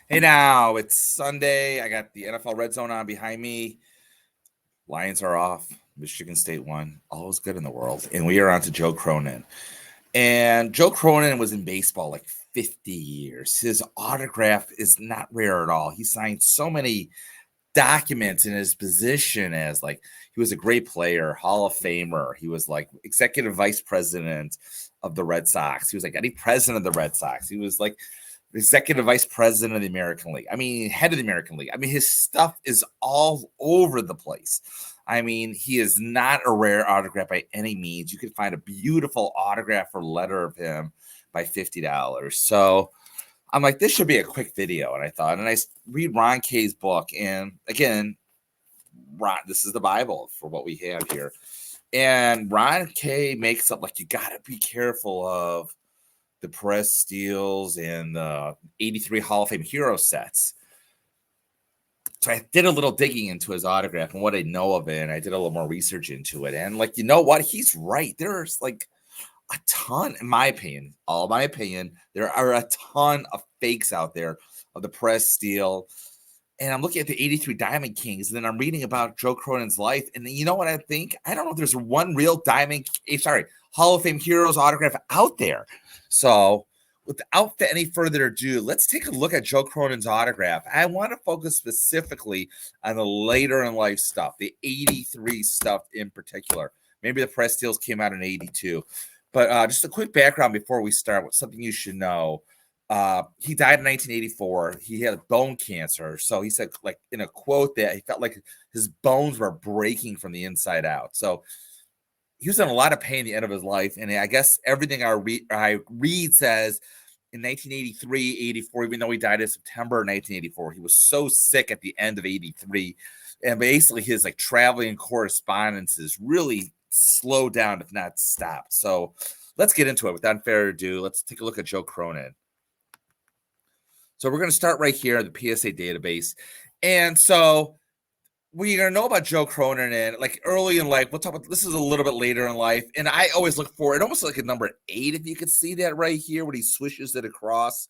Hey now, it's Sunday. I got the NFL Red Zone on behind me. Lions are off. Michigan State won. All is good in the world. And we are on to Joe Cronin. And Joe Cronin was in baseball like 50 years. His autograph is not rare at all. He signed so many documents in his position as like he was a great player, Hall of Famer. He was like executive vice president of the Red Sox. He was like any president of the Red Sox. He was like executive vice president of the American League. I mean, head of the American League. I mean, his stuff is all over the place. I mean, he is not a rare autograph by any means. You could find a beautiful autograph or letter of him by $50. So I'm like, this should be a quick video. And I thought, and I read Ron K's book. And again, Ron, this is the Bible for what we have here. And Ron K makes up like, you got to be careful of the Perez steals and the 83 Hall of Fame hero sets. So I did a little digging into his autograph and what I know of it, and I did a little more research into it. And like, you know what? He's right. There's like a ton, in my opinion, there are a ton of fakes out there of the Perez steal. And I'm looking at the 83 Diamond Kings, and then I'm reading about Joe Cronin's life. And you know what I think? I don't know if there's one real Hall of Fame heroes autograph out there. So without any further ado, let's take a look at Joe Cronin's autograph. I want to focus specifically on the later in life stuff, the 83 stuff in particular. Maybe the press steals came out in 82. But just a quick background before we start with something you should know. He died in 1984. He had bone cancer. So he said, like in a quote, that he felt like his bones were breaking from the inside out. So he was in a lot of pain at the end of his life. And I guess everything I read says in 1983, 84, even though he died in September 1984, he was so sick at the end of 83. And basically his like traveling correspondences really slowed down, if not stopped. So let's get into it without further ado. Let's take a look at Joe Cronin. So we're going to start right here in the PSA database. And so we're going to know about Joe Cronin and like early in life. We'll talk about this is a little bit later in life. And I always look for it almost like a number 8, if you could see that right here when he swishes it across.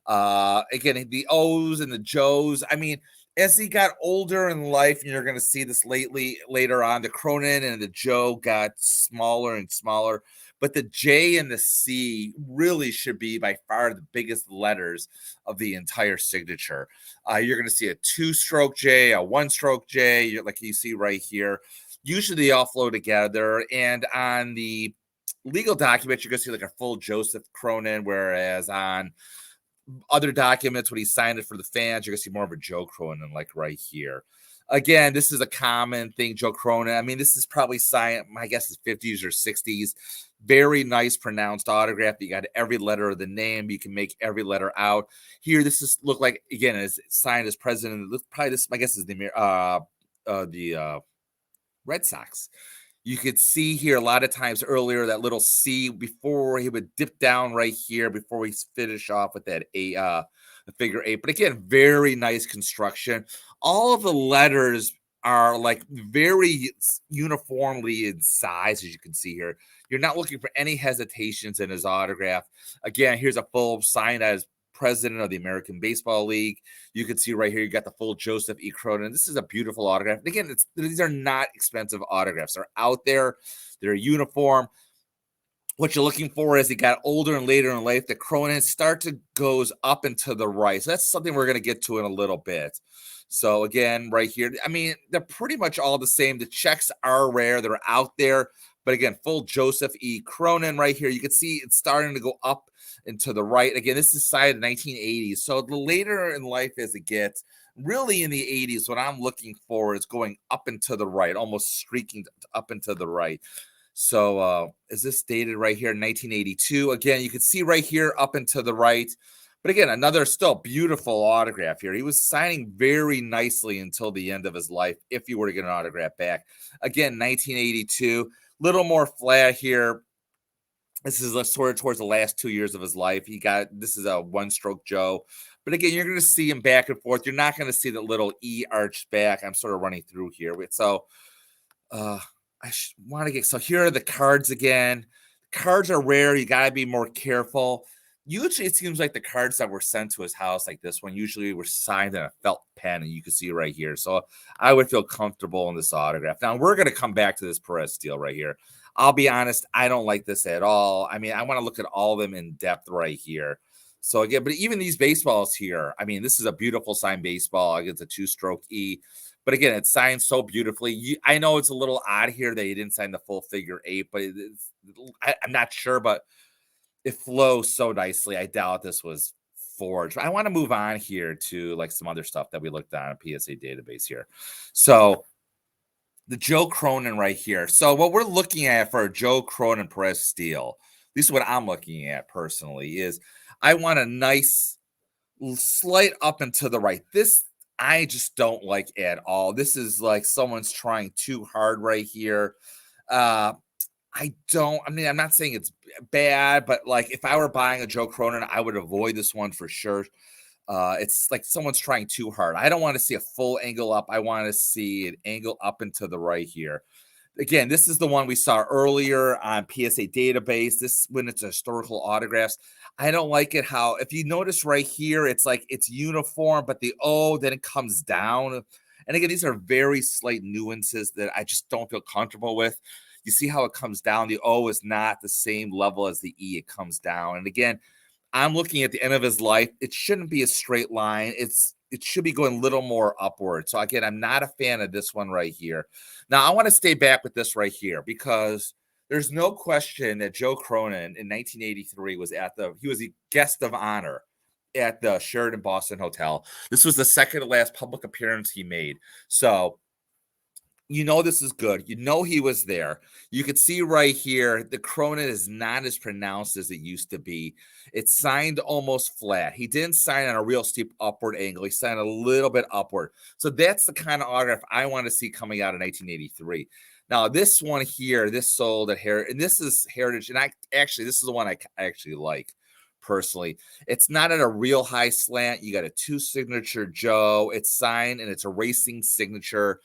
Again, the O's and the Joes. I mean, as he got older in life, and you're going to see this later on, the Cronin and the Joe got smaller and smaller. But the J and the C really should be by far the biggest letters of the entire signature. You're going to see a 2-stroke J, a 1-stroke J, like you see right here. Usually they all flow together. And on the legal documents, you're going to see like a full Joseph Cronin, whereas on other documents, when he signed it for the fans, you're going to see more of a Joe Cronin, like right here. Again, this is a common thing, Joe Cronin. I mean, this is probably signed, my guess is 50s or 60s. Very nice pronounced autograph. You got every letter of the name. You can make every letter out. Here, this is look like, again, it's signed as president. Probably this, my guess is the Red Sox. You could see here a lot of times earlier that little C before he would dip down right here before we finish off with that the figure 8. But again, very nice construction. All of the letters are like very uniformly in size, as you can see here. You're not looking for any hesitations in his autograph. Again, here's a full sign as president of the American Baseball League. You can see right here, you got the full Joseph E. Cronin. This is a beautiful autograph. Again, these are not expensive autographs. They're out there. They're uniform. What you're looking for as he got older and later in life, the Cronin goes up and to the right. So that's something we're going to get to in a little bit. So again, right here, I mean, they're pretty much all the same. The checks are rare. They're out there. But again, full Joseph E. Cronin right here. You can see it's starting to go up and to the right. Again, this is signed in 1980s. So the later in life as it gets, really in the 80s, what I'm looking for is going up and to the right, almost streaking up and to the right. So is this dated right here in 1982? Again, you can see right here up and to the right. But again, another still beautiful autograph here. He was signing very nicely until the end of his life, if you were to get an autograph back. Again, 1982, little more flat here. This is sort of towards the last 2 years of his life. This is a 1-stroke Joe. But again, you're going to see him back and forth. You're not going to see the little E arched back. I'm sort of running through here. So I want to so here are the cards again. Cards are rare. You got to be more careful. Usually it seems like the cards that were sent to his house, like this one, usually were signed in a felt pen, and you can see right here. So I would feel comfortable in this autograph. Now we're going to come back to this Perez deal right here. I'll be honest, I don't like this at all. I mean, I want to look at all of them in depth right here. So again, but even these baseballs here, I mean, this is a beautiful signed baseball against a 2-stroke E. But again, it's signed so beautifully. I know it's a little odd here that he didn't sign the full figure 8, but I'm not sure, but it flows so nicely. I doubt this was forged. I want to move on here to like some other stuff that we looked at on a PSA database here. So the Joe Cronin right here. So what we're looking at for a Joe Cronin Perez steal, at least what I'm looking at personally, is I want a nice slight up and to the right. This I just don't like at all. This is like someone's trying too hard right here. I'm not saying it's bad, but like if I were buying a Joe Cronin, I would avoid this one for sure. It's like someone's trying too hard. I don't want to see a full angle up. I want to see an angle up and to the right here. Again, this is the one we saw earlier on PSA database. This when it's historical autographs. I don't like it how, if you notice right here, it's like it's uniform, but the O then it comes down. And again, these are very slight nuances that I just don't feel comfortable with. You see how it comes down. The O is not the same level as the E. It comes down. And again, I'm looking at the end of his life. It shouldn't be a straight line. It should be going a little more upward. So again, I'm not a fan of this one right here. Now I want to stay back with this right here because there's no question that Joe Cronin in 1983 was he was the guest of honor at the Sheraton Boston Hotel. This was the second to last public appearance he made. So you know this is good. You know he was there. You can see right here, the Cronin is not as pronounced as it used to be. It's signed almost flat. He didn't sign on a real steep upward angle. He signed a little bit upward. So that's the kind of autograph I want to see coming out in 1983. Now, this one here, this sold at Heritage, and this is Heritage, and this is the one I actually like personally. It's not at a real high slant. You got a 2 signature Joe. It's signed, and it's a racing signature.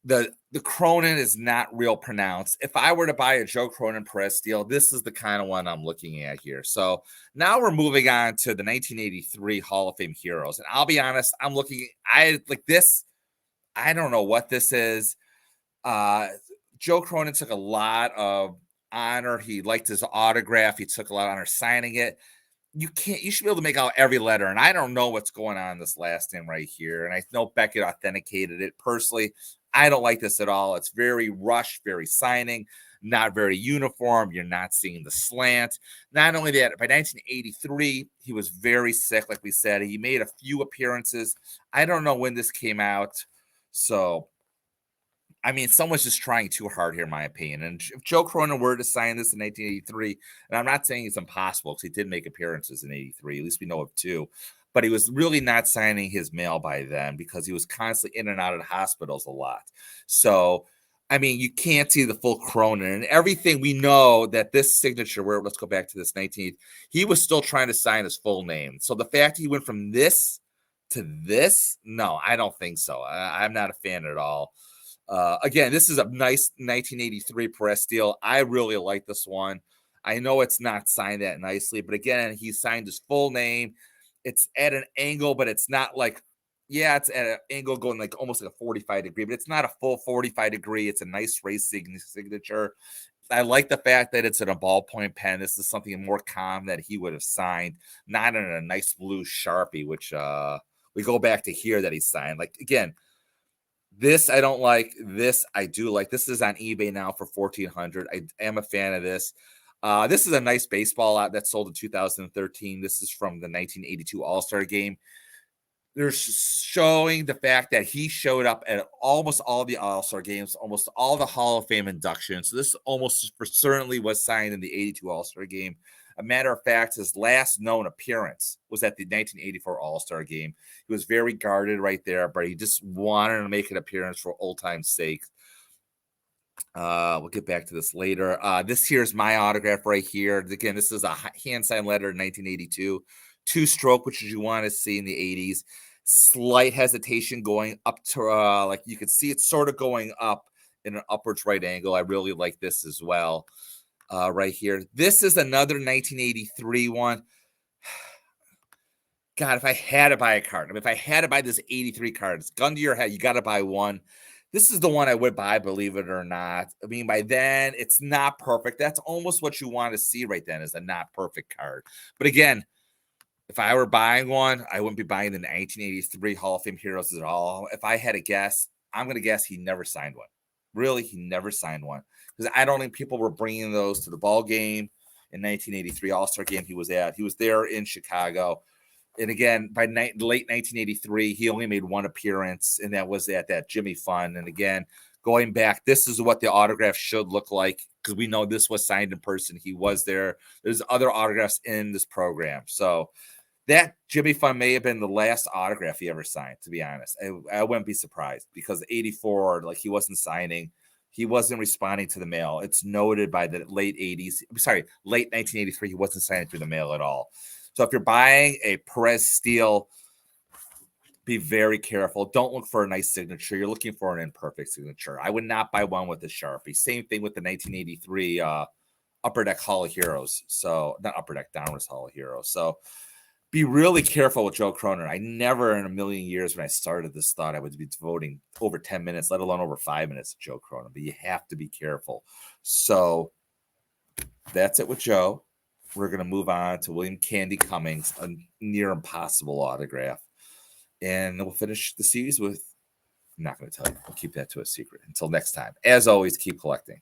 The Cronin is not real pronounced. If I were to buy a Joe Cronin Perez steal, this is the kind of one I'm looking at here. So now we're moving on to the 1983 Hall of Fame Heroes. And I'll be honest, I like this. I don't know what this is. Joe Cronin took a lot of honor. He liked his autograph. He took a lot of honor signing it. You should be able to make out every letter. And I don't know what's going on in this last name right here. And I know Beckett authenticated it. Personally, I don't like this at all. It's very rushed, very signing, not very uniform. You're not seeing the slant. Not only that, by 1983, he was very sick, like we said. He made a few appearances. I don't know when this came out. So, I mean, someone's just trying too hard here, in my opinion. And if Joe Cronin were to sign this in 1983, and I'm not saying it's impossible because he did make appearances in 83, at least we know of 2, but he was really not signing his mail by then because he was constantly in and out of the hospitals a lot. So, I mean, you can't see the full Cronin and everything. We know that this signature, let's go back to this 19th, he was still trying to sign his full name. So the fact he went from this to this, no, I don't think so. I'm not a fan at all. Again, this is a nice 1983 Perez steal. I really like this one. I know it's not signed that nicely, but again, he signed his full name. It's at an angle, but it's not like, it's at an angle going like almost like a 45 degree, but it's not a full 45 degree. It's a nice racing signature. I like the fact that it's in a ballpoint pen. This is something more calm that he would have signed, not in a nice blue Sharpie, which we go back to here that he signed. Like, again, this I don't like. This I do like. This is on eBay now for $1,400. I am a fan of this. This is a nice baseball out that sold in 2013. This is from the 1982 All-Star game. They're showing the fact that he showed up at almost all the All-Star games, almost all the Hall of Fame inductions. So this almost for certainly was signed in the 82 All-Star game. A matter of fact, his last known appearance was at the 1984 All-Star game. He was very guarded right there, but he just wanted to make an appearance for old time's sake. We'll get back to this later. This here's my autograph right here. Again, this is a hand-signed letter in 1982. 2-stroke, which you want to see in the 80s. Slight hesitation going up to, like you can see it's sort of going up in an upwards right angle. I really like this as well. Right here. This is another 1983 one. God, if I had to buy a card, if I had to buy this 83 cards, gun to your head, you got to buy one. This is the one I would buy, believe it or not. I mean, by then, it's not perfect. That's almost what you want to see right then, is a not perfect card. But again, if I were buying one, I wouldn't be buying the 1983 Hall of Fame Heroes at all. If I had to guess, I'm going to guess he never signed one. Really, he never signed one. Because I don't think people were bringing those to the ball game in 1983 All-Star game he was at. He was there in Chicago. And again, by late 1983, he only made one appearance, and that was at that Jimmy Fun. And again, going back, this is what the autograph should look like, because we know this was signed in person. He was there. There's other autographs in this program. So that Jimmy Fun may have been the last autograph he ever signed, to be honest. I wouldn't be surprised, because 84, like, he wasn't signing. He wasn't responding to the mail. It's noted by the late 1983, he wasn't signing through the mail at all. So if you're buying a Perez Steel, be very careful. Don't look for a nice signature. You're looking for an imperfect signature. I would not buy one with a Sharpie. Same thing with the 1983 Upper Deck Hall of Heroes. So not Upper Deck, Downwards Hall of Heroes. So be really careful with Joe Cronin. I never in a million years when I started this thought I would be devoting over 10 minutes, let alone over 5 minutes to Joe Cronin. But you have to be careful. So that's it with Joe. We're going to move on to William Candy Cummings, a near impossible autograph. And we'll finish the series with, I'm not going to tell you. We'll keep that to a secret. Until next time. As always, keep collecting.